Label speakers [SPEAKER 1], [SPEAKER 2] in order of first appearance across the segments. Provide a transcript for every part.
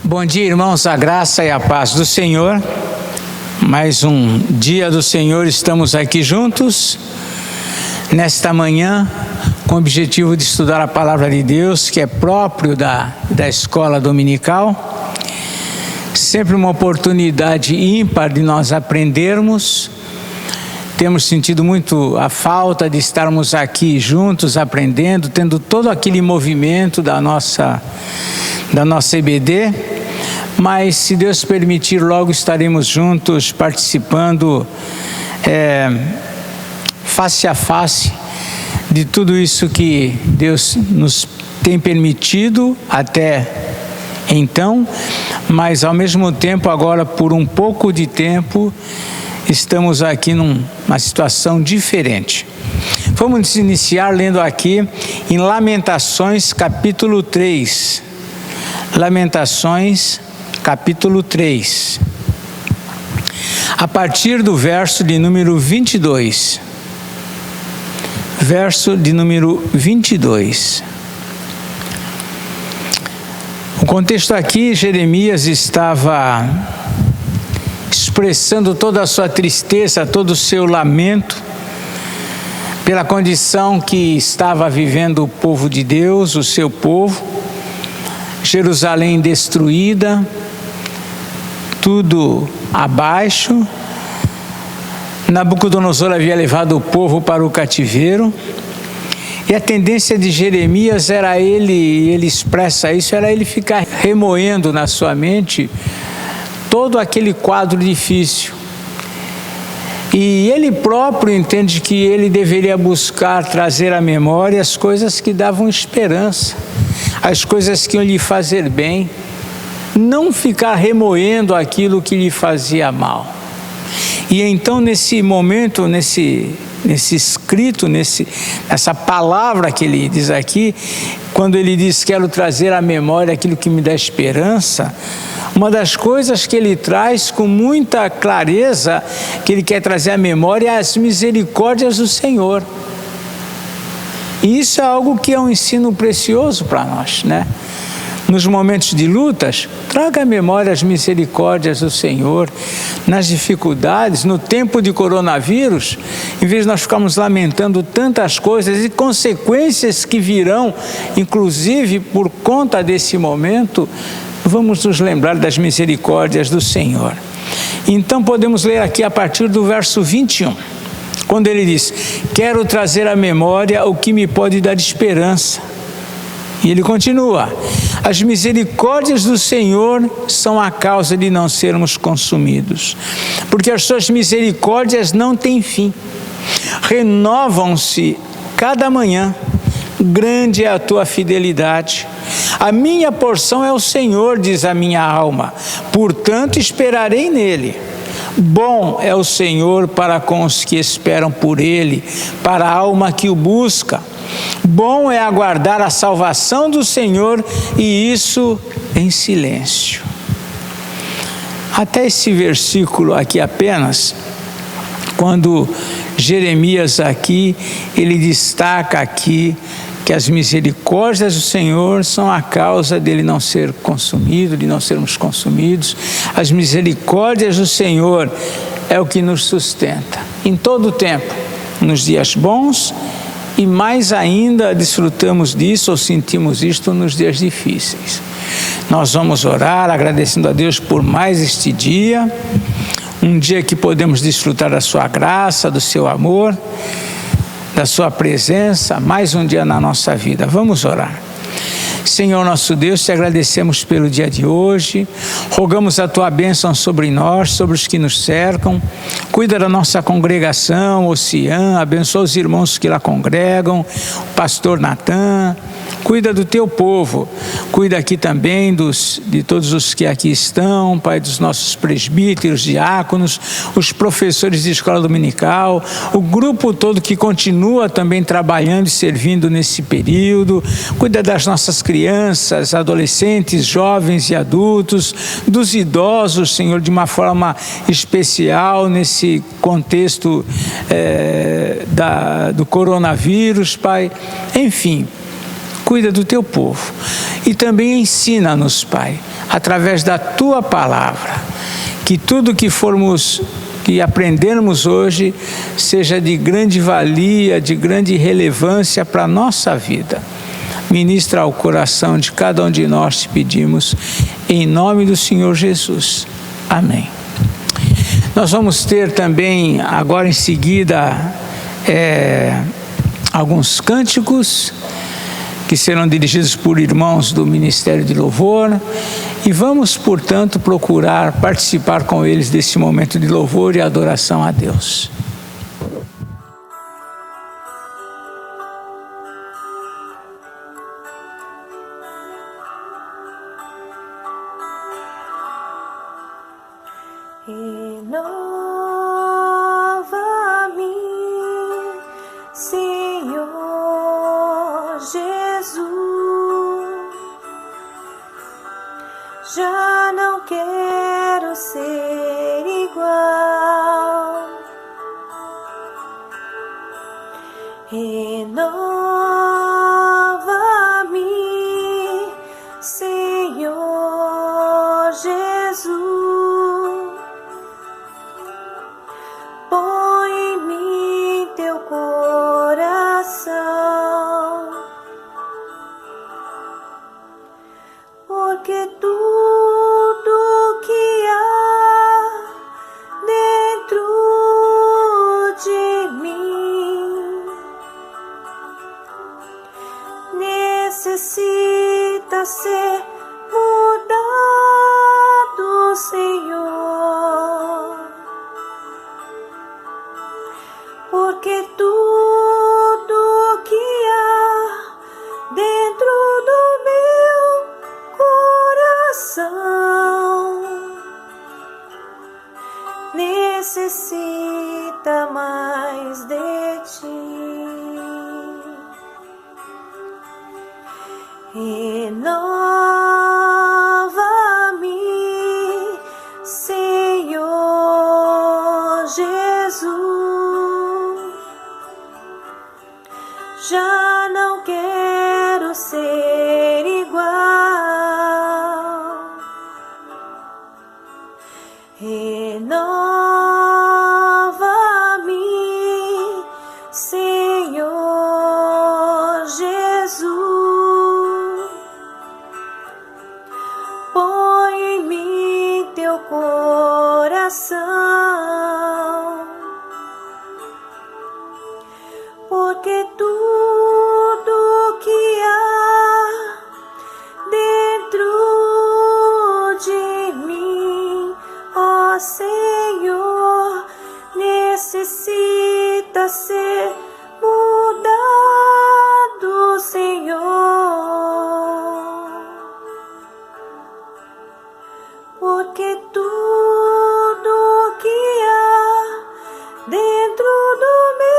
[SPEAKER 1] Bom dia, irmãos, a graça e a paz do Senhor. Mais um dia do Senhor, estamos aqui juntos, nesta manhã, com o objetivo de estudar a Palavra de Deus, que é próprio da escola dominical. Sempre uma oportunidade ímpar de nós aprendermos. Temos sentido muito a falta de estarmos aqui juntos aprendendo, tendo todo aquele movimento da nossa EBD, mas se Deus permitir, logo estaremos juntos participando face a face de tudo isso que Deus nos tem permitido até então, mas ao mesmo tempo agora por um pouco de tempo estamos aqui numa situação diferente. Vamos iniciar lendo aqui em Lamentações capítulo 3. Lamentações capítulo 3. A partir do verso de número 22. Verso de número 22. O contexto aqui, Jeremias estava expressando toda a sua tristeza, todo o seu lamento pela condição que estava vivendo o povo de Deus, o seu povo, Jerusalém destruída, tudo abaixo. Nabucodonosor havia levado o povo para o cativeiro, e a tendência de Jeremias era ele expressa isso, era ele ficar remoendo na sua mente todo aquele quadro difícil. E ele próprio entende que ele deveria buscar trazer à memória as coisas que davam esperança, as coisas que iam lhe fazer bem, não ficar remoendo aquilo que lhe fazia mal. E então nesse momento, nesse escrito, nessa palavra que ele diz aqui, quando ele diz quero trazer à memória aquilo que me dá esperança, uma das coisas que ele traz com muita clareza, que ele quer trazer à memória, é as misericórdias do Senhor. E isso é algo que é um ensino precioso para nós, né? Nos momentos de lutas, traga à memória as misericórdias do Senhor. Nas dificuldades, no tempo de coronavírus, em vez de nós ficarmos lamentando tantas coisas e consequências que virão, inclusive por conta desse momento, vamos nos lembrar das misericórdias do Senhor. Então podemos ler aqui a partir do verso 21, quando ele diz, quero trazer à memória o que me pode dar esperança. E ele continua, as misericórdias do Senhor são a causa de não sermos consumidos, porque as suas misericórdias não têm fim, renovam-se cada manhã, grande é a tua fidelidade. A minha porção é o Senhor, diz a minha alma, portanto esperarei nele. Bom é o Senhor para com os que esperam por ele, para a alma que o busca. Bom é aguardar a salvação do Senhor, e isso em silêncio. Até esse versículo aqui apenas, quando Jeremias aqui, ele destaca aqui que as misericórdias do Senhor são a causa dele não ser consumido, de não sermos consumidos. As misericórdias do Senhor é o que nos sustenta em todo o tempo, nos dias bons, e mais ainda desfrutamos disso ou sentimos isto nos dias difíceis. Nós vamos orar agradecendo a Deus por mais este dia, um dia que podemos desfrutar da sua graça, do seu amor, da sua presença, mais um dia na nossa vida. Vamos orar. Senhor nosso Deus, te agradecemos pelo dia de hoje, rogamos a tua bênção sobre nós, sobre os que nos cercam, cuida da nossa congregação, Oceã, abençoa os irmãos que lá congregam, o pastor Natan, cuida do teu povo, cuida aqui também de todos os que aqui estão, Pai, dos nossos presbíteros, diáconos, os professores de escola dominical, o grupo todo que continua também trabalhando e servindo nesse período, cuida das nossas crianças, adolescentes, jovens e adultos, dos idosos, Senhor, de uma forma especial nesse contexto do coronavírus, Pai, enfim, cuida do teu povo e também ensina-nos, Pai, através da Tua palavra. Que tudo que aprendermos hoje seja de grande valia, de grande relevância para a nossa vida. Ministra ao coração de cada um de nós, te pedimos, em nome do Senhor Jesus. Amém. Nós vamos ter também, agora em seguida, alguns cânticos que serão dirigidos por irmãos do Ministério de Louvor, e vamos, portanto, procurar participar com eles desse momento de louvor e adoração a Deus.
[SPEAKER 2] Renova-me, Senhor Jesus, já não quero ser igual. Renova-me, Senhor Jesus, põe em mim teu coração, porque tudo que há dentro de mim necessita ser mudado, Senhor, porque tudo que há dentro do meu coração necessita mais de ti. Renova-me, Senhor Jesus, já não quero ser igual. Renova-me, Senhor Jesus, põe em mim teu coração, porque tudo que há dentro de mim, ó Senhor, necessita ser mudado, Senhor, porque tudo que há dentro do meu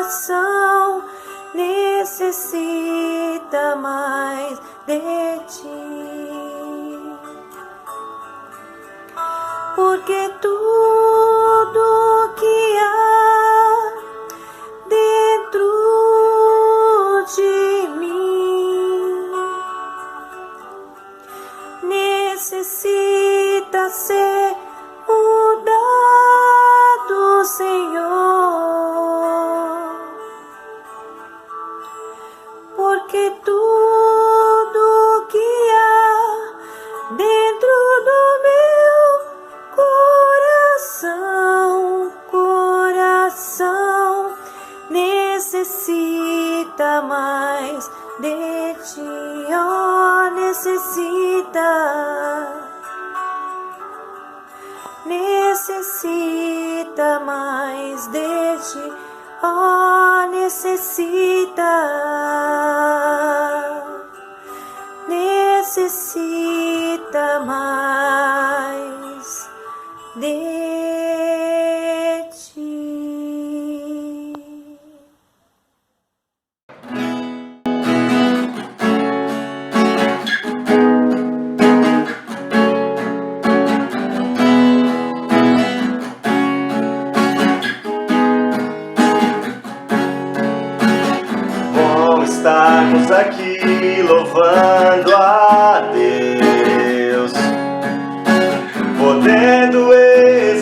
[SPEAKER 2] coração necessita mais de ti, porque tudo que há dentro de mim necessita ser mudado, Senhor, porque tudo que há dentro do meu coração necessita mais de ti, ó, necessita mais de ti, ó, necessita mais de ti.
[SPEAKER 3] Bom estarmos aqui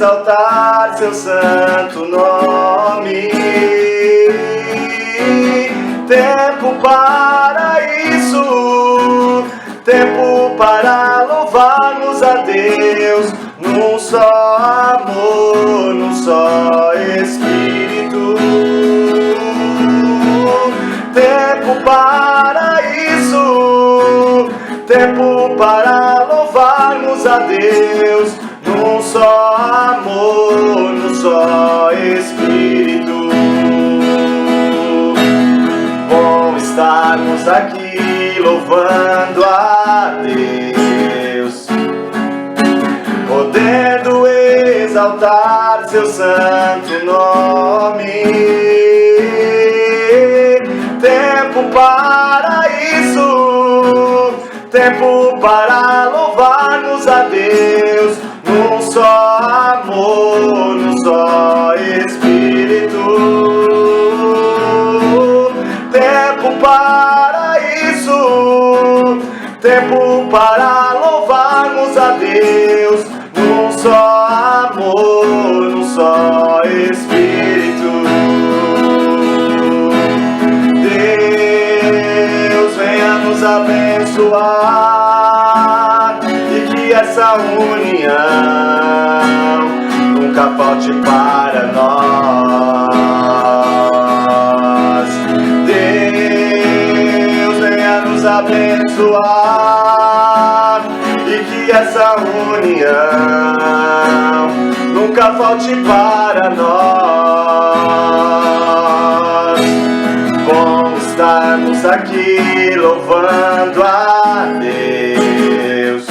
[SPEAKER 3] exaltar seu santo nome. Tempo para isso, tempo para louvarmos a Deus, num só amor, num só Espírito. Tempo para isso, tempo para louvarmos a Deus, num só amor, num só Espírito. Bom estarmos aqui louvando a Deus, podendo exaltar seu santo nome. Tempo para isso, tempo para louvarmos a Deus, num só amor, num só Espírito. Tempo para isso, tempo para louvarmos a Deus, num só amor, num só Espírito. Deus venha nos abençoar e que essa união nunca falte para nós. Deus venha nos abençoar e que essa união nunca falte para nós. Bom estarmos aqui louvando a Deus,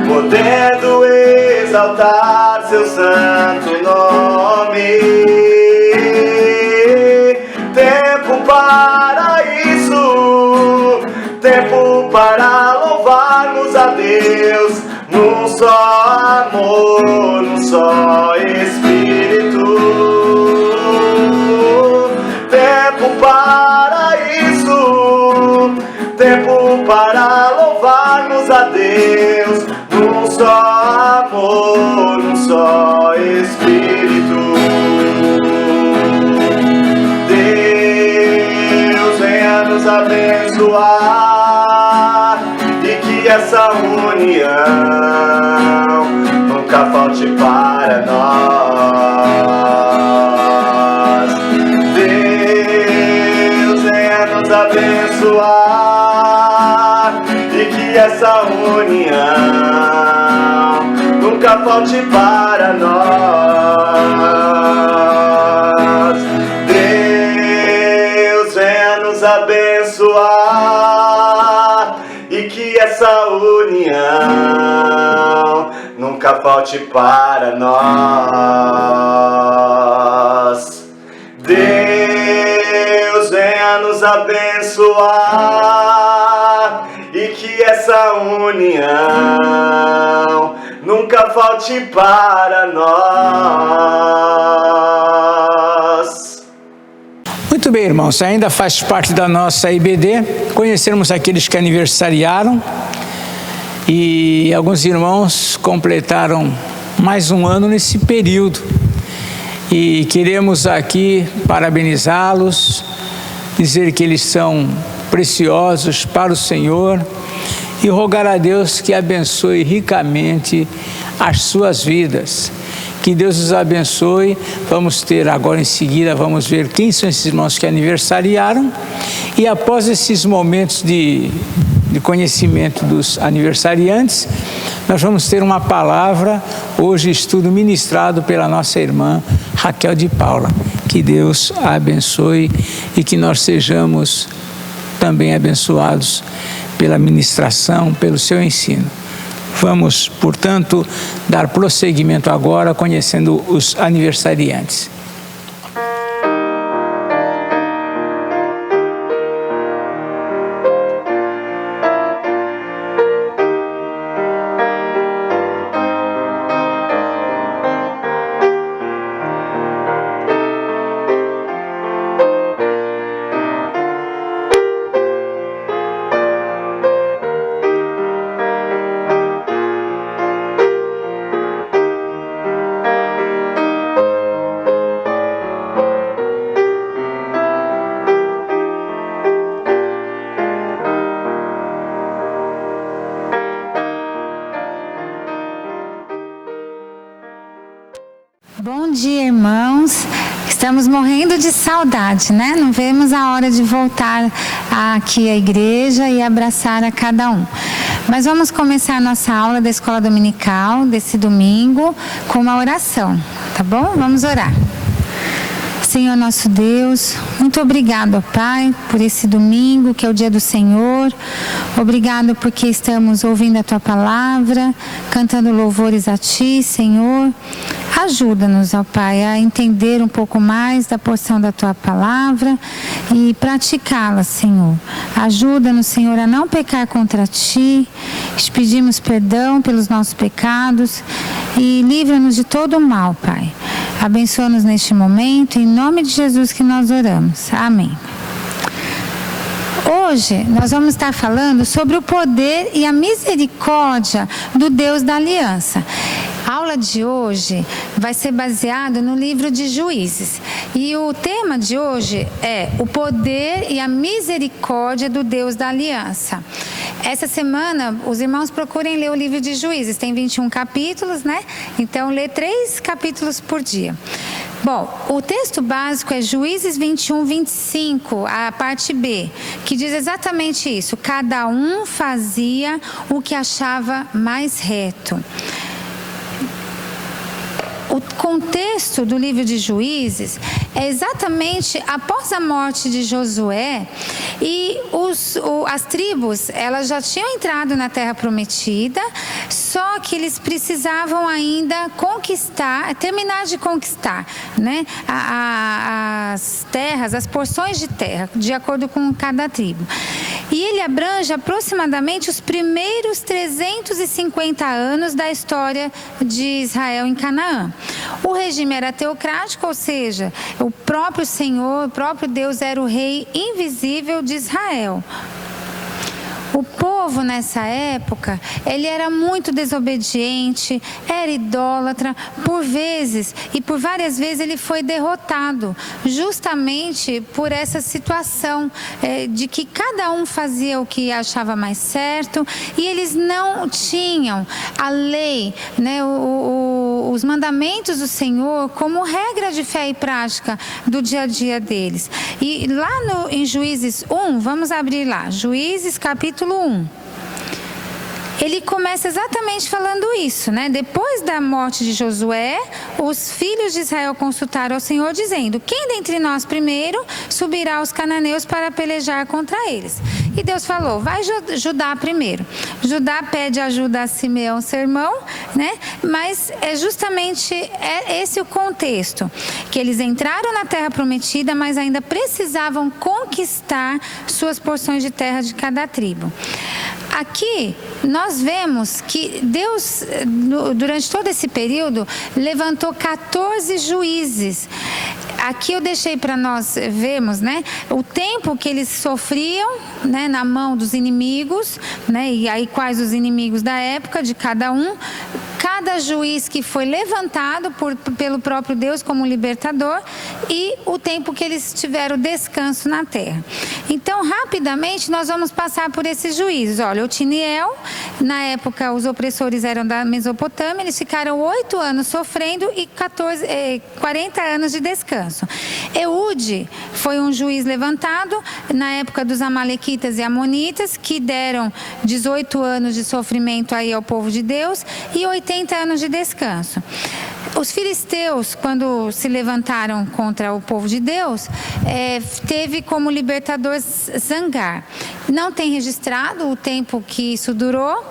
[SPEAKER 3] podendo exaltar seu santo nome. Tempo para isso, tempo para louvarmos a Deus, num só amor, num só Espírito. Tempo para isso, tempo para louvarmos a Deus, num só amor, num só Espírito. Deus venha nos abençoar e que essa união nunca falte para nós. Deus venha nos abençoar e que essa união nunca falte para nós. Deus venha nos abençoar e que essa união nunca falte para nós. Deus venha nos abençoar e que essa união nunca falte para nós.
[SPEAKER 1] Muito bem, irmãos, ainda faz parte da nossa IBD conhecermos aqueles que aniversariaram, e alguns irmãos completaram mais um ano nesse período, e queremos aqui parabenizá-los, dizer que eles são preciosos para o Senhor e rogar a Deus que abençoe ricamente as suas vidas. Que Deus os abençoe. Vamos ter agora em seguida, vamos ver quem são esses irmãos que aniversariaram, e após esses momentos de conhecimento dos aniversariantes, nós vamos ter uma palavra, hoje estudo ministrado pela nossa irmã Raquel de Paula. Que Deus a abençoe e que nós sejamos também abençoados pela ministração, pelo seu ensino. Vamos, portanto, dar prosseguimento agora conhecendo os aniversariantes.
[SPEAKER 4] Bom dia, irmãos. Estamos morrendo de saudade, né? Não vemos a hora de voltar aqui à igreja e abraçar a cada um. Mas vamos começar a nossa aula da escola dominical desse domingo com uma oração, tá bom? Vamos orar. Senhor nosso Deus, muito obrigado, Pai, por esse domingo que é o dia do Senhor. Obrigado porque estamos ouvindo a Tua palavra, cantando louvores a Ti, Senhor. Ajuda-nos, ó Pai, a entender um pouco mais da porção da Tua palavra e praticá-la, Senhor. Ajuda-nos, Senhor, a não pecar contra Ti. Te pedimos perdão pelos nossos pecados e livra-nos de todo o mal, Pai. Abençoa-nos neste momento, em nome de Jesus que nós oramos. Amém. Hoje nós vamos estar falando sobre o poder e a misericórdia do Deus da Aliança. A aula de hoje vai ser baseada no livro de Juízes. E o tema de hoje é o poder e a misericórdia do Deus da Aliança. Essa semana, os irmãos procurem ler o livro de Juízes. Tem 21 capítulos, né? Então, lê 3 capítulos por dia. Bom, o texto básico é Juízes 21, 25, a parte B, que diz exatamente isso. Cada um fazia o que achava mais reto. O contexto do livro de Juízes é exatamente após a morte de Josué e as tribos, elas já tinham entrado na terra prometida, só que eles precisavam ainda terminar de conquistar, né, as terras, as porções de terra, de acordo com cada tribo. E ele abrange aproximadamente os primeiros 350 anos da história de Israel em Canaã. O regime era teocrático, ou seja, o próprio Senhor, o próprio Deus era o rei invisível de Israel. O povo nessa época, ele era muito desobediente, era idólatra, por vezes e por várias vezes ele foi derrotado, justamente por essa situação de que cada um fazia o que achava mais certo e eles não tinham a lei, né, os mandamentos do Senhor como regra de fé e prática do dia a dia deles. E lá em Juízes 1, vamos abrir lá, Juízes capítulo 1. Ele começa exatamente falando isso, né? Depois da morte de Josué, os filhos de Israel consultaram ao Senhor, dizendo: quem dentre nós primeiro subirá aos cananeus para pelejar contra eles? E Deus falou: vai Judá primeiro. Judá pede ajuda a Simeão, seu irmão, né? Mas é justamente esse o contexto, que eles entraram na terra prometida, mas ainda precisavam conquistar suas porções de terra de cada tribo. Aqui nós vemos que Deus, durante todo esse período, levantou 14 juízes. Aqui eu deixei para nós vermos, né, o tempo que eles sofriam, né, na mão dos inimigos, né, e aí quais os inimigos da época de cada um. Cada juiz que foi levantado pelo próprio Deus como libertador e o tempo que eles tiveram descanso na terra. Então, rapidamente, nós vamos passar por esses juízes. Olha, Otiniel, na época os opressores eram da Mesopotâmia, eles ficaram 8 anos sofrendo e 40 anos de descanso. Eude foi um juiz levantado na época dos amalequitas e amonitas, que deram 18 anos de sofrimento aí ao povo de Deus e 80 anos de descanso. Os filisteus, quando se levantaram contra o povo de Deus, teve como libertador Zangar. Não tem registrado o tempo que isso durou.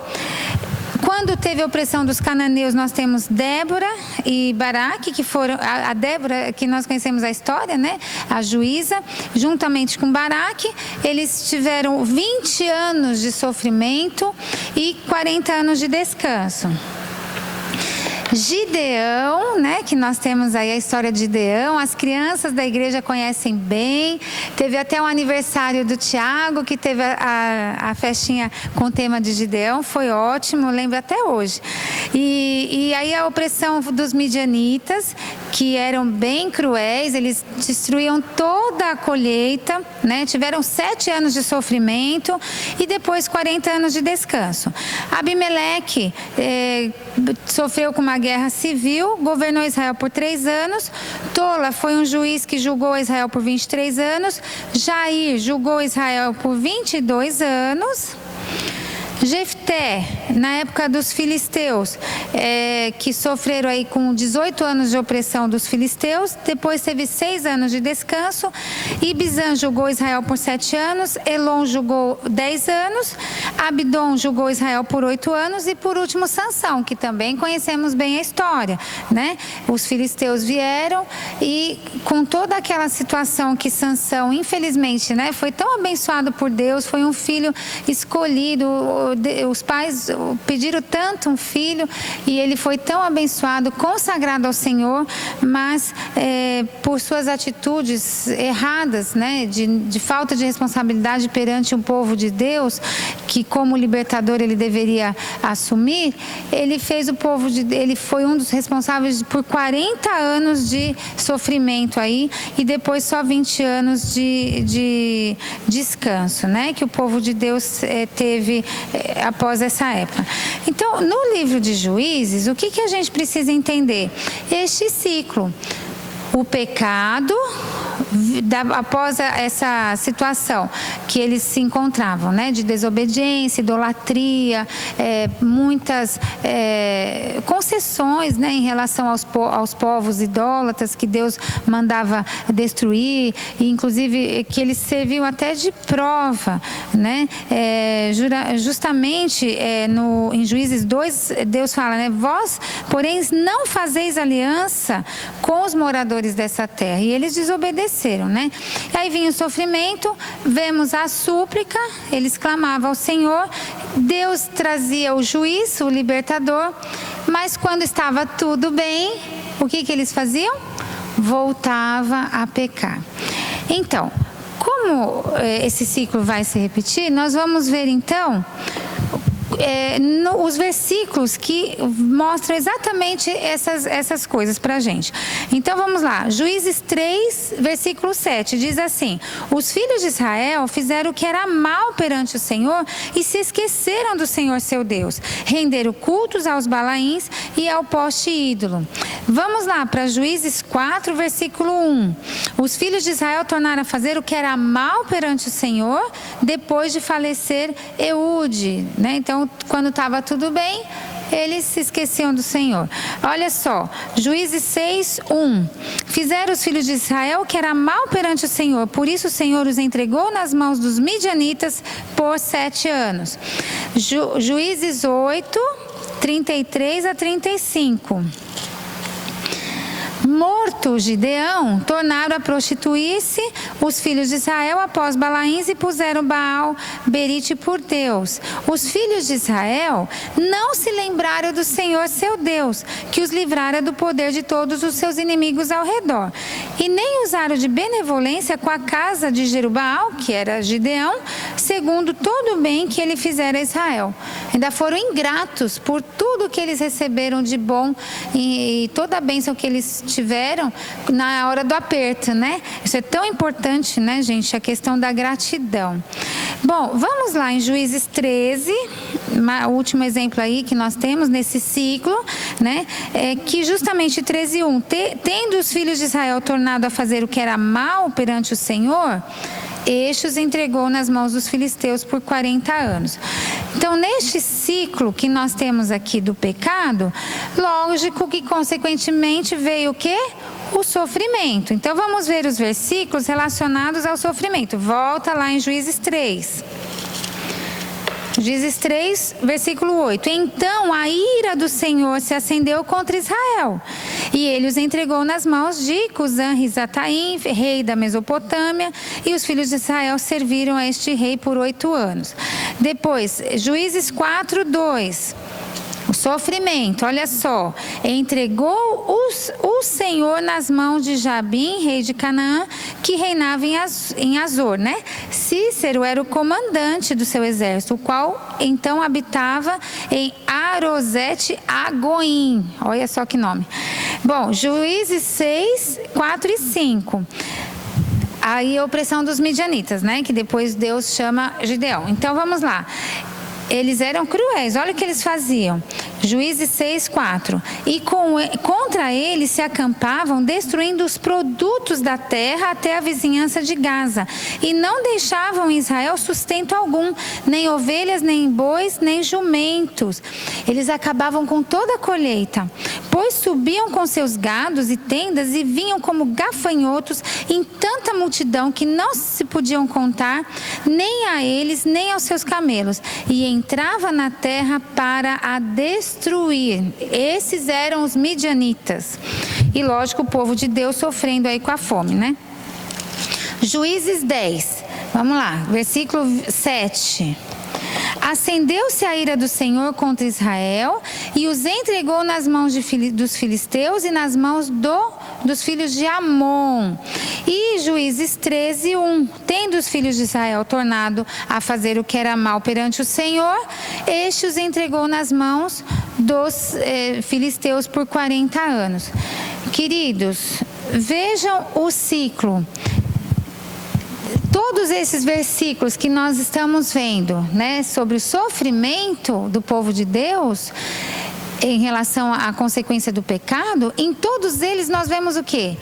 [SPEAKER 4] Quando teve a opressão dos cananeus, nós temos Débora e Baraque, que foram a Débora, que nós conhecemos a história, né? A juíza, juntamente com Baraque, eles tiveram 20 anos de sofrimento e 40 anos de descanso. Gideão, né, que nós temos aí a história de Gideão, as crianças da igreja conhecem bem, teve até um aniversário do Tiago, que teve a festinha com o tema de Gideão, foi ótimo, lembro até hoje. E aí a opressão dos midianitas, que eram bem cruéis, eles destruíam toda a colheita, né? Tiveram 7 anos de sofrimento e depois 40 anos de descanso. Abimeleque sofreu com uma guerra civil, governou Israel por 3 anos. Tola foi um juiz que julgou Israel por 23 anos. Jair julgou Israel por 22 anos. Jefté, na época dos filisteus, que sofreram aí com 18 anos de opressão dos filisteus, depois teve 6 anos de descanso. Ibzan julgou Israel por 7 anos, Elon julgou 10 anos, Abdon julgou Israel por 8 anos e por último Sansão, que também conhecemos bem a história, né? Os filisteus vieram e com toda aquela situação que Sansão, infelizmente, né, foi tão abençoado por Deus, foi um filho escolhido. Os pais pediram tanto um filho e ele foi tão abençoado, consagrado ao Senhor, mas por suas atitudes erradas, né, de falta de responsabilidade perante um povo de Deus, que como libertador ele deveria assumir, ele foi um dos responsáveis por 40 anos de sofrimento aí e depois só 20 anos de descanso, né, que o povo de Deus teve após essa época. Então, no livro de Juízes, o que a gente precisa entender? Este ciclo. O pecado, após essa situação que eles se encontravam, né, de desobediência, idolatria, muitas concessões, né, em relação aos povos idólatras que Deus mandava destruir, e inclusive que eles serviam até de prova, né, justamente em Juízes 2, Deus fala, né, vós, porém, não fazeis aliança com os moradores dessa terra, e eles desobedeceram, né? E aí vinha o sofrimento, vemos a súplica, eles clamavam ao Senhor, Deus trazia o juiz, o libertador, mas quando estava tudo bem, o que eles faziam? Voltava a pecar. Então, como esse ciclo vai se repetir, nós vamos ver então os versículos que mostram exatamente essas coisas para a gente. Então vamos lá, Juízes 3, versículo 7, diz assim: os filhos de Israel fizeram o que era mal perante o Senhor e se esqueceram do Senhor seu Deus, renderam cultos aos Balaíns e ao poste ídolo. Vamos lá para Juízes 4, versículo 1. Os filhos de Israel tornaram a fazer o que era mal perante o Senhor depois de falecer Eude, né? Então, quando estava tudo bem, eles se esqueciam do Senhor. Olha só, Juízes 6, 1. Fizeram os filhos de Israel o que era mal perante o Senhor, por isso o Senhor os entregou nas mãos dos midianitas por 7 anos. Juízes 8, 33 a 35. Morto Gideão, tornaram a prostituir-se os filhos de Israel após Balaíns e puseram Baal Berite por Deus. Os filhos de Israel não se lembraram do Senhor seu Deus, que os livrara do poder de todos os seus inimigos ao redor. E nem usaram de benevolência com a casa de Jerubaal, que era Gideão, segundo todo o bem que ele fizera a Israel. Ainda foram ingratos por tudo que eles receberam de bom e toda a bênção que eles tiveram na hora do aperto, né? Isso é tão importante, né, gente? A questão da gratidão. Bom, vamos lá em Juízes 13, o último exemplo aí que nós temos nesse ciclo, né? Que justamente 13:1, tendo os filhos de Israel tornado a fazer o que era mal perante o Senhor, este os entregou nas mãos dos filisteus por 40 anos. Então, neste ciclo que nós temos aqui do pecado, lógico que consequentemente veio o quê? O sofrimento. Então, vamos ver os versículos relacionados ao sofrimento. Volta lá em Juízes 3. Juízes 3, versículo 8. Então a ira do Senhor se acendeu contra Israel, e ele os entregou nas mãos de Cusã-Risataim, rei da Mesopotâmia, e os filhos de Israel serviram a este rei por 8 anos. Depois, Juízes 4, 2. O sofrimento, olha só, entregou o Senhor nas mãos de Jabim, rei de Canaã, que reinava em Azor, né? Cícero era o comandante do seu exército, o qual então habitava em Arosete Agoim, olha só que nome. Bom, Juízes 6, 4 e 5. Aí a opressão dos midianitas, né? Que depois Deus chama Gideão. Então vamos lá. Eles eram cruéis, olha o que eles faziam. Juízes 6, 4. E contra eles se acampavam, destruindo os produtos da terra até a vizinhança de Gaza. E não deixavam em Israel sustento algum, nem ovelhas, nem bois, nem jumentos. Eles acabavam com toda a colheita, pois subiam com seus gados e tendas e vinham como gafanhotos em tanta multidão que não se podiam contar, nem a eles, nem aos seus camelos. E entrava na terra para a destruir. Esses eram os midianitas. E lógico, o povo de Deus sofrendo aí com a fome, né? Juízes 10, vamos lá, versículo 7. Acendeu-se a ira do Senhor contra Israel e os entregou nas mãos dos filisteus e nas mãos dos filhos de Amon. E Juízes 13, 1. Tendo os filhos de Israel tornado a fazer o que era mal perante o Senhor, este os entregou nas mãos dos filisteus por 40 anos. Queridos, vejam o ciclo. Todos esses versículos que nós estamos vendo, né, sobre o sofrimento do povo de Deus em relação à consequência do pecado, em todos eles nós vemos o quê?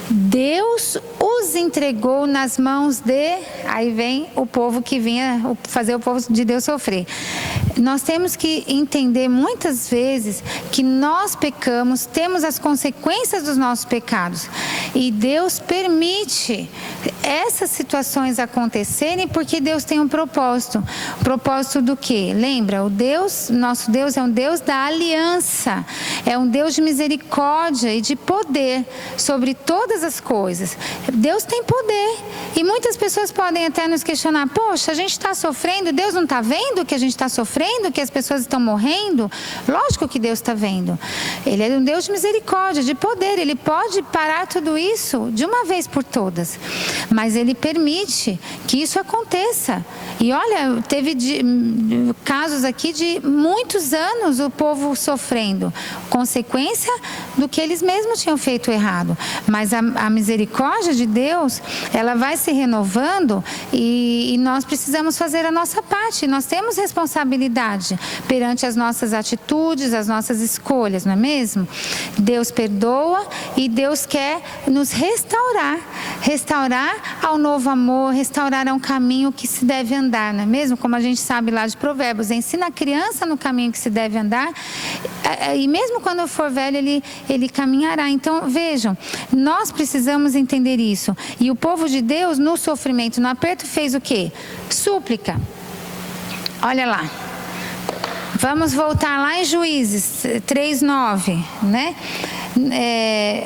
[SPEAKER 4] Deus os entregou nas mãos aí vem o povo que vinha fazer o povo de Deus sofrer. Nós temos que entender muitas vezes que nós pecamos, temos as consequências dos nossos pecados. E Deus permite essas situações acontecerem porque Deus tem um propósito. O propósito do quê? Lembra, nosso Deus é um Deus da aliança. É um Deus de misericórdia e de poder sobre todas as coisas. Deus tem poder. E muitas pessoas podem até nos questionar: poxa, a gente está sofrendo, Deus não está vendo que a gente está sofrendo, que as pessoas estão morrendo? Lógico que Deus está vendo. Ele é um Deus de misericórdia, de poder. Ele pode parar tudo isso de uma vez por todas. Mas Ele permite que isso aconteça. E olha, teve casos aqui de muitos anos o povo sofrendo. Consequência do que eles mesmos tinham feito errado. Mas a misericórdia de Deus, ela vai se renovando e nós precisamos fazer a nossa parte. Nós temos responsabilidade perante as nossas atitudes, as nossas escolhas, não é mesmo? Deus perdoa e Deus quer nos restaurar ao novo amor, restaurar a um caminho que se deve andar, não é mesmo? Como a gente sabe lá de Provérbios, ensina a criança no caminho que se deve andar e mesmo quando for velho ele caminhará. Então vejam, nós precisamos entender isso. E o povo de Deus no sofrimento, no aperto, fez o quê? Súplica. Olha lá. Vamos voltar lá em Juízes 3:9, né?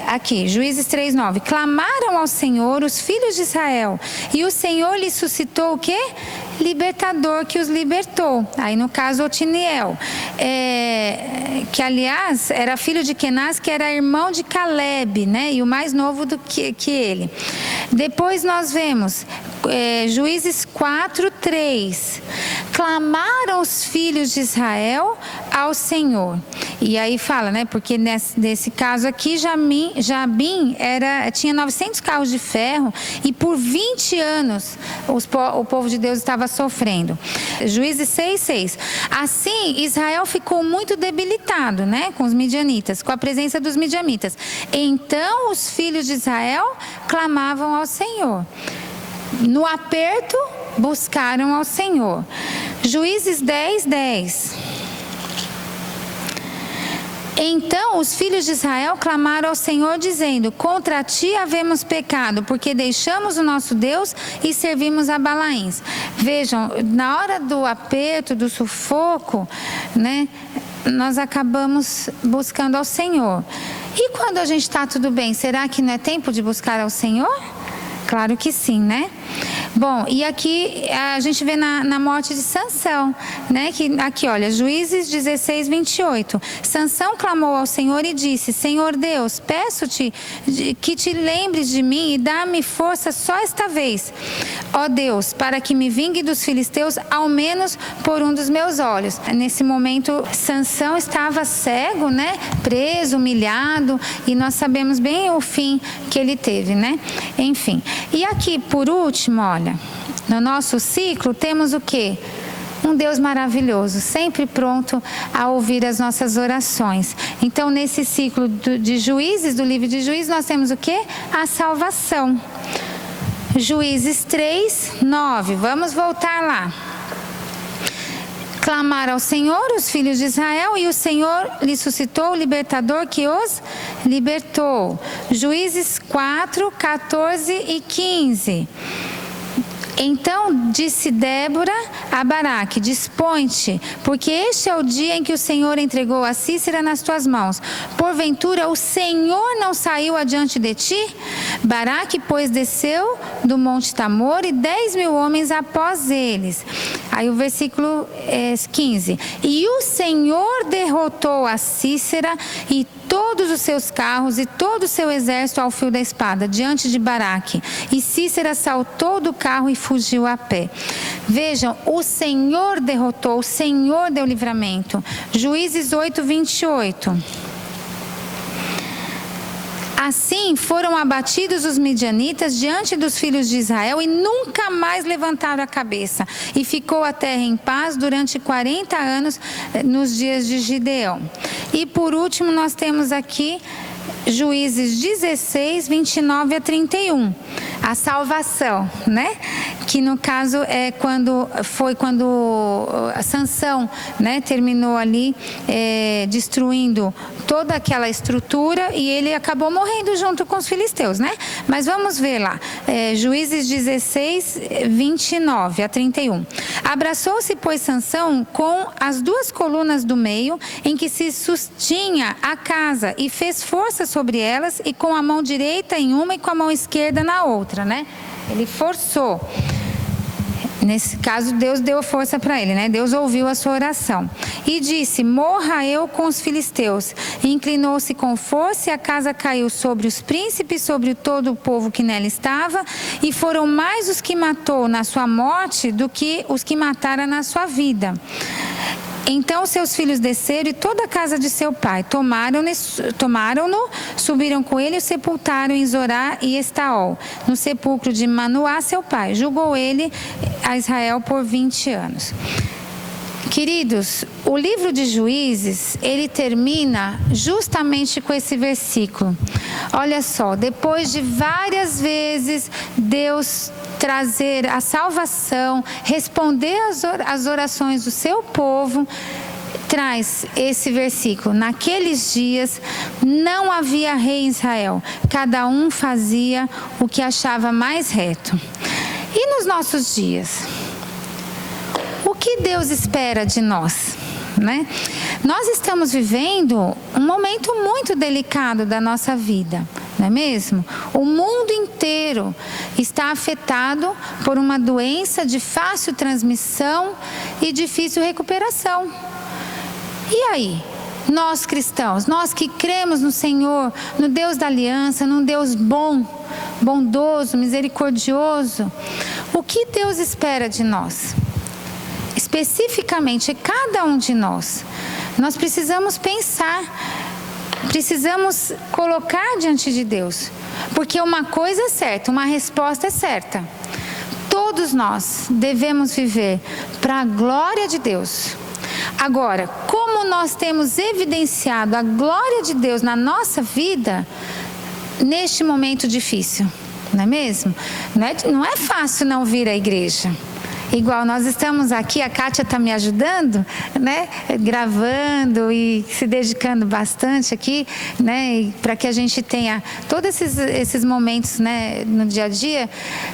[SPEAKER 4] Aqui, Juízes 3:9. Clamaram ao Senhor os filhos de Israel, e o Senhor lhes suscitou o quê? Libertador que os libertou. Aí no caso Otiniel, que aliás era filho de Kenaz, que era irmão de Caleb, né? E o mais novo do que ele. Depois nós vemos Juízes 4:3. Clamaram os filhos de Israel ao Senhor. E aí fala, né? Porque nesse caso aqui, Jabim tinha 900 carros de ferro e por 20 anos o povo de Deus estava sofrendo. Juízes 6:6. Assim, Israel ficou muito debilitado, né? Com os midianitas, com a presença dos midianitas. Então, os filhos de Israel clamavam ao Senhor. No aperto, buscaram ao Senhor. Juízes 10:10. Então os filhos de Israel clamaram ao Senhor, dizendo: contra ti havemos pecado, porque deixamos o nosso Deus e servimos a Balaíns. Vejam, na hora do aperto, do sufoco, né, nós acabamos buscando ao Senhor. E quando a gente está tudo bem, será que não é tempo de buscar ao Senhor? Claro que sim, né? Bom, e aqui a gente vê na morte de Sansão, né? Que aqui, olha, Juízes 16, 28. Sansão clamou ao Senhor e disse: Senhor Deus, peço-te que te lembres de mim e dá-me força só esta vez, ó Deus, para que me vingue dos filisteus, ao menos por um dos meus olhos. Nesse momento, Sansão estava cego, né? Preso, humilhado, e nós sabemos bem o fim que ele teve, né? Enfim. E aqui, por último, olha, no nosso ciclo temos o quê? Um Deus maravilhoso, sempre pronto a ouvir as nossas orações. Então, nesse ciclo de Juízes, do livro de Juízes, nós temos o quê? A salvação. Juízes 3, 9. Vamos voltar lá. Clamaram ao Senhor os filhos de Israel, e o Senhor lhe suscitou o libertador que os libertou. Juízes 4, 14 e 15. Então disse Débora a Baraque: dispõe-te, porque este é o dia em que o Senhor entregou a Sísera nas tuas mãos. Porventura o Senhor não saiu adiante de ti? Baraque, pois, desceu do monte Tamor, e 10.000 homens após eles. Aí o versículo 15. E o Senhor derrotou a Sísera e todos os seus carros e todo o seu exército ao fio da espada, diante de Baraque. E Sísera saltou do carro e fugiu a pé. Vejam, o Senhor derrotou, o Senhor deu livramento. Juízes 8, 28. Assim foram abatidos os midianitas diante dos filhos de Israel, e nunca mais levantaram a cabeça. E ficou a terra em paz durante 40 anos nos dias de Gideão. E por último nós temos aqui Juízes 16, 29 a 31. A salvação, né? Que no caso é quando Sansão, né, terminou ali destruindo toda aquela estrutura, e ele acabou morrendo junto com os filisteus, né? Mas vamos ver lá, Juízes 16, 29 a 31. Abraçou-se, pois, Sansão com as duas colunas do meio em que se sustinha a casa, e fez força sobre elas, e com a mão direita em uma e com a mão esquerda na outra, né? Ele forçou. Nesse caso, Deus deu força para ele, né? Deus ouviu a sua oração. E disse: morra eu com os filisteus. E inclinou-se com força, e a casa caiu sobre os príncipes, sobre todo o povo que nela estava. E foram mais os que matou na sua morte do que os que mataram na sua vida. Então seus filhos desceram, e toda a casa de seu pai tomaram-no, subiram com ele e o sepultaram em Zorá e Estaol, no sepulcro de Manoá, seu pai. Julgou ele a Israel por 20 anos. Queridos, o livro de Juízes, ele termina justamente com esse versículo. Olha só, depois de várias vezes Deus trazer a salvação, responder às orações do seu povo, traz esse versículo: naqueles dias não havia rei em Israel, cada um fazia o que achava mais reto. E nos nossos dias? O que Deus espera de nós, né? Nós estamos vivendo um momento muito delicado da nossa vida, não é mesmo? O mundo inteiro está afetado por uma doença de fácil transmissão e difícil recuperação. E aí? Nós cristãos, nós que cremos no Senhor, no Deus da aliança, num Deus bom, bondoso, misericordioso, o que Deus espera de nós? Especificamente, cada um de nós precisamos pensar, precisamos colocar diante de Deus, porque uma coisa é certa, uma resposta é certa: todos nós devemos viver para a glória de Deus. Agora, como nós temos evidenciado a glória de Deus na nossa vida neste momento difícil, não é mesmo? Não é fácil não vir à igreja. Igual nós estamos aqui, a Kátia está me ajudando, né? Gravando e se dedicando bastante aqui, né? Para que a gente tenha todos esses momentos, né? No dia a dia.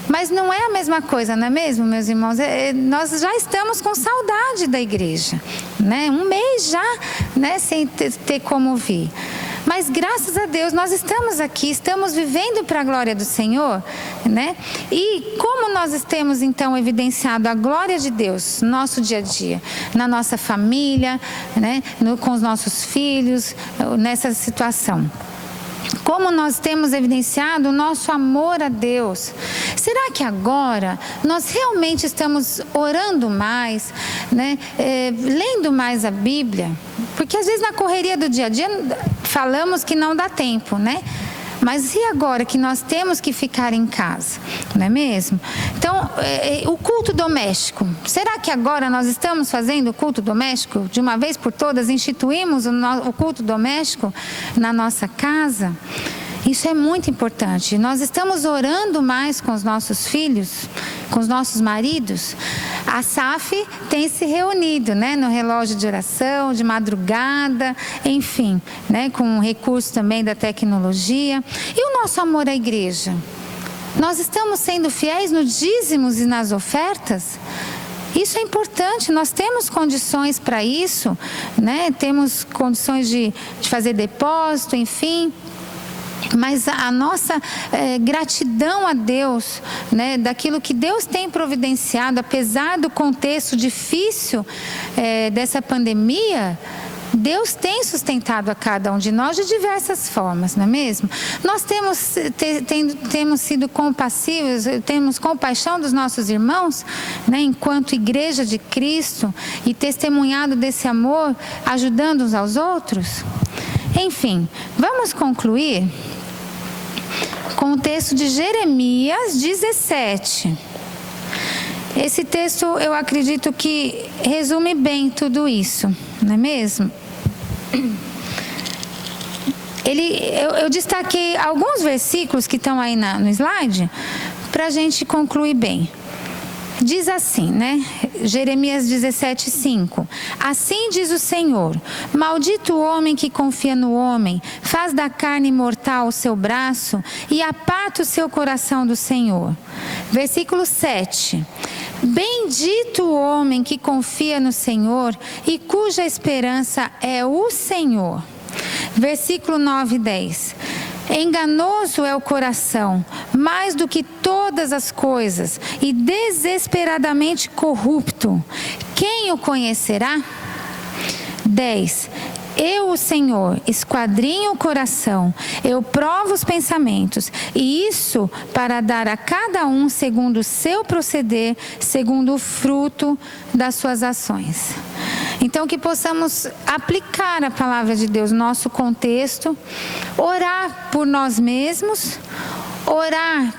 [SPEAKER 4] Mas não é a mesma coisa, não é mesmo, meus irmãos? Nós já estamos com saudade da igreja, né? Um mês já, né? Sem ter como vir. Mas graças a Deus nós estamos aqui, estamos vivendo para a glória do Senhor, né? E como nós temos então evidenciado a glória de Deus no nosso dia a dia, na nossa família, né? Com os nossos filhos, nessa situação. Como nós temos evidenciado o nosso amor a Deus. Será que agora nós realmente estamos orando mais, né? Lendo mais a Bíblia? Porque às vezes na correria do dia a dia falamos que não dá tempo, né? Mas e agora que nós temos que ficar em casa, não é mesmo? Então, o culto doméstico. Será que agora nós estamos fazendo o culto doméstico? De uma vez por todas, instituímos o culto doméstico na nossa casa? Isso é muito importante. Nós estamos orando mais com os nossos filhos, com os nossos maridos. A SAF tem se reunido, né, no relógio de oração, de madrugada, enfim, né, com recurso também da tecnologia. E o nosso amor à igreja? Nós estamos sendo fiéis nos dízimos e nas ofertas? Isso é importante, nós temos condições para isso, né? Temos condições de fazer depósito, enfim. Mas a nossa gratidão a Deus, né, daquilo que Deus tem providenciado, apesar do contexto difícil dessa pandemia, Deus tem sustentado a cada um de nós de diversas formas, não é mesmo? Nós temos sido compassivos, temos compaixão dos nossos irmãos, né, enquanto igreja de Cristo, e testemunhado desse amor, ajudando uns aos outros. Enfim, vamos concluir com o texto de Jeremias 17. Esse texto eu acredito que resume bem tudo isso, não é mesmo? Eu destaquei alguns versículos que estão aí no slide para a gente concluir bem. Diz assim, né? Jeremias 17:5. Assim diz o Senhor: maldito o homem que confia no homem, faz da carne mortal o seu braço e aparta o seu coração do Senhor. Versículo 7. Bendito o homem que confia no Senhor e cuja esperança é o Senhor. Versículo 9 e 10. Enganoso é o coração, mais do que todas as coisas, e desesperadamente corrupto. Quem o conhecerá? 10. Eu, o Senhor, esquadrinho o coração, eu provo os pensamentos, e isso para dar a cada um segundo o seu proceder, segundo o fruto das suas ações. Então, que possamos aplicar a palavra de Deus no nosso contexto, orar por nós mesmos, orar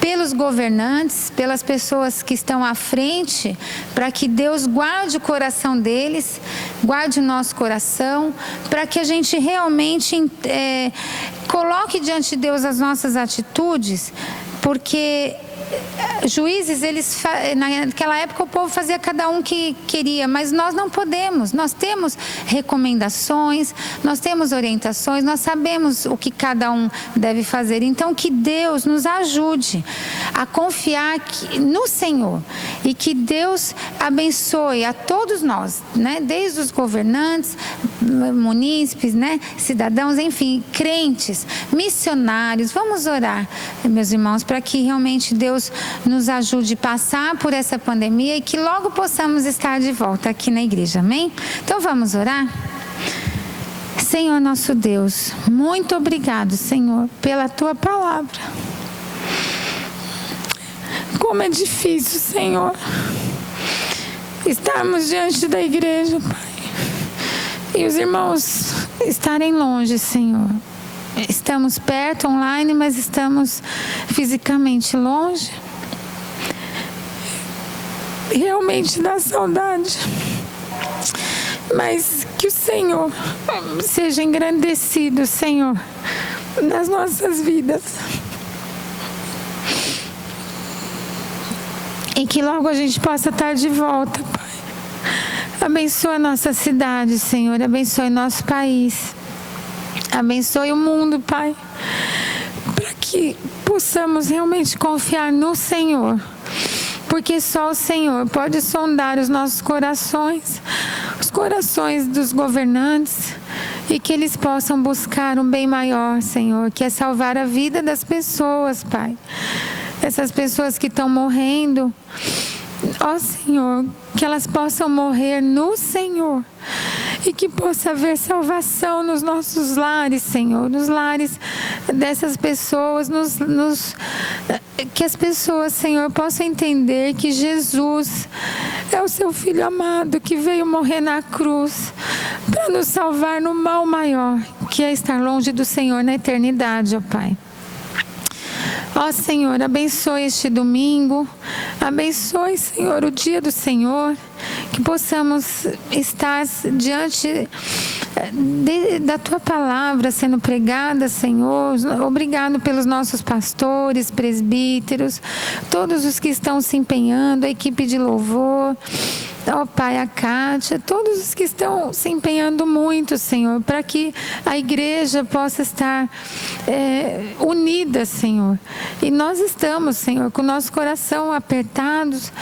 [SPEAKER 4] pelos governantes, pelas pessoas que estão à frente, para que Deus guarde o coração deles, guarde o nosso coração, para que a gente realmente coloque diante de Deus as nossas atitudes, porque Juízes, naquela época o povo fazia cada um que queria, mas nós não podemos. Nós temos recomendações, nós temos orientações, nós sabemos o que cada um deve fazer. Então, que Deus nos ajude a confiar no Senhor e que Deus abençoe a todos nós, né? Desde os governantes, munícipes, né? Cidadãos, enfim, crentes, missionários. Vamos orar, meus irmãos, para que realmente Deus nos ajude a passar por essa pandemia e que logo possamos estar de volta aqui na igreja, amém? Então vamos orar? Senhor nosso Deus, muito obrigado, Senhor, pela Tua palavra. Como é difícil, Senhor, estarmos diante da igreja, Pai, e os irmãos estarem longe, Senhor. Estamos perto, online, mas estamos fisicamente longe. Realmente dá saudade. Mas que o Senhor seja engrandecido, Senhor, nas nossas vidas. E que logo a gente possa estar de volta, Pai. Abençoa a nossa cidade, Senhor. Abençoe nosso país. Abençoe o mundo, Pai, para que possamos realmente confiar no Senhor, porque só o Senhor pode sondar os nossos corações, os corações dos governantes, e que eles possam buscar um bem maior, Senhor, que é salvar a vida das pessoas, Pai. Essas pessoas que estão morrendo, ó Senhor, que elas possam morrer no Senhor e que possa haver salvação nos nossos lares, Senhor, nos lares dessas pessoas, que as pessoas, Senhor, possam entender que Jesus é o seu Filho amado que veio morrer na cruz para nos salvar no mal maior, que é estar longe do Senhor na eternidade, ó Pai. Ó Senhor, abençoe este domingo, abençoe, Senhor, o dia do Senhor, que possamos estar diante da Tua palavra sendo pregada, Senhor. Obrigado pelos nossos pastores, presbíteros, todos os que estão se empenhando, a equipe de louvor. Ó Pai, a Kátia, todos os que estão se empenhando muito, Senhor, para que a igreja possa estar unida, Senhor. E nós estamos, Senhor, com o nosso coração apertados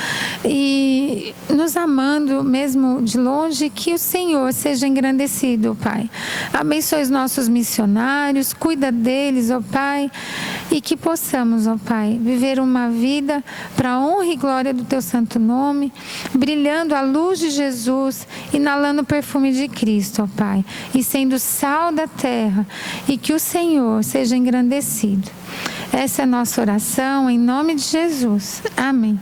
[SPEAKER 4] e nos amando mesmo de longe, que o Senhor seja engrandecido, Pai. Abençoe os nossos missionários, cuida deles, ó Pai, e que possamos, ó Pai, viver uma vida para a honra e glória do Teu santo nome, brilhando a luz de Jesus, inalando o perfume de Cristo, ó Pai, e sendo sal da terra, e que o Senhor seja engrandecido. Essa é a nossa oração, em nome de Jesus. Amém.